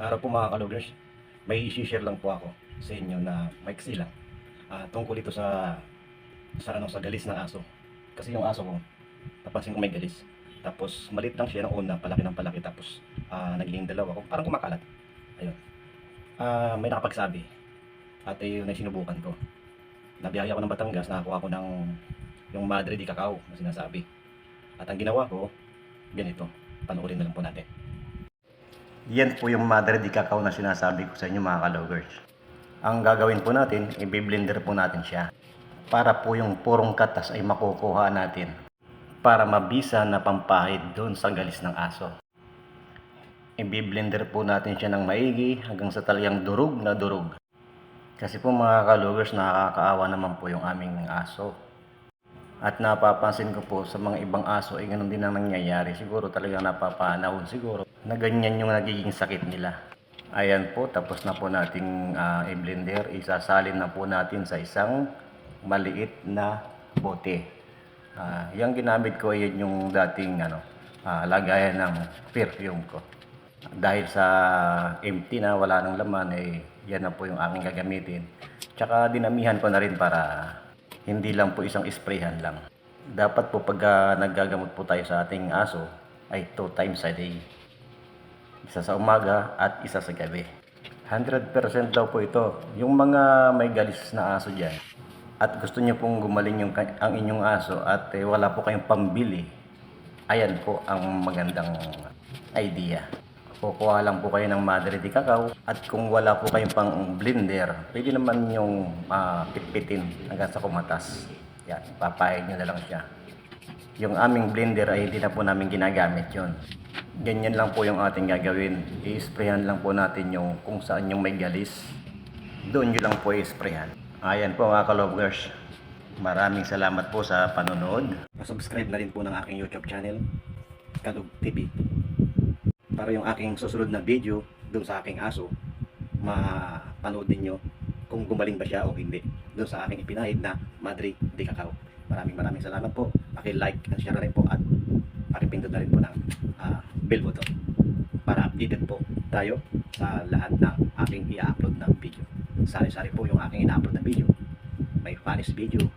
Araw po mga kalugers, may i-share lang po ako sa inyo na maiksi lang. Tungkol ito sa galis ng aso. Kasi yung aso ko, napansin ko may galis. Tapos maliit lang siya ng una, palaki ng palaki. Tapos naging dalawa ko, parang kumakalat. Ayun. May nakapagsabi at yun ay sinubukan ko. Nabiyahe ako ng Batangas, nakakuha ko ng yung Madre di Cacao na sinasabi. At ang ginawa ko, ganito. Panoorin na lang po natin. Yan po yung Madre di Cacao na sinasabi ko sa inyo mga kalogers. Ang gagawin po natin, i-blender po natin siya. Para po yung purong katas ay makukuha natin. Para mabisa na pampahid doon sa galis ng aso. I-blender po natin siya ng maigi hanggang sa talagang durog na durog. Kasi po mga kalogers, nakakaawa naman po yung aming aso. At napapansin ko po sa mga ibang aso ay ganun din ang nangyayari. Siguro talagang napapanahon siguro na ganyan yung nagiging sakit nila. Ayan po, tapos na po nating i-blender. Isasalin na po natin sa isang maliit na bote. Yung ginamit ko ay yung dating lagayan ng perfume ko. Dahil sa empty na wala nang laman, yan na po yung aking gagamitin. Tsaka dinamihan ko na rin para hindi lang po isang sprayhan lang. Dapat po pag naggagamot po tayo sa ating aso ay 2 times a day. Isa sa umaga at isa sa gabi. 100% daw po ito. Yung mga may galis na aso dyan at gusto nyo pong gumaling ang inyong aso at wala po kayong pambili, ayan po ang magandang idea. Kukuha lang po kayo ng Madre di Cacao at kung wala po kayong pang blender, pwede naman yung pitpitin hanggang sa kumatas. Yan, papahid nyo na lang siya. Yung aming blender ay hindi na po namin ginagamit yon. Ganyan lang po yung ating gagawin. I-sprayhan lang po natin yung kung saan yung may galis. Doon nyo lang po i-sprayhan. Ayan po mga kalogers. Maraming salamat po sa panonood. Subscribe na rin po ng aking YouTube channel, Kalug TV. Para yung aking susunod na video doon sa aking aso, mapanood ninyo kung gumaling ba siya o hindi doon sa aking ipinahid na Madre di Cacao. Maraming salamat po. Paki-like at share na rin po at pakipindot na rin po ng bell button para updated po tayo sa lahat ng aking i-upload na video. Sari-sari po yung aking ina-upload na video. May funny video,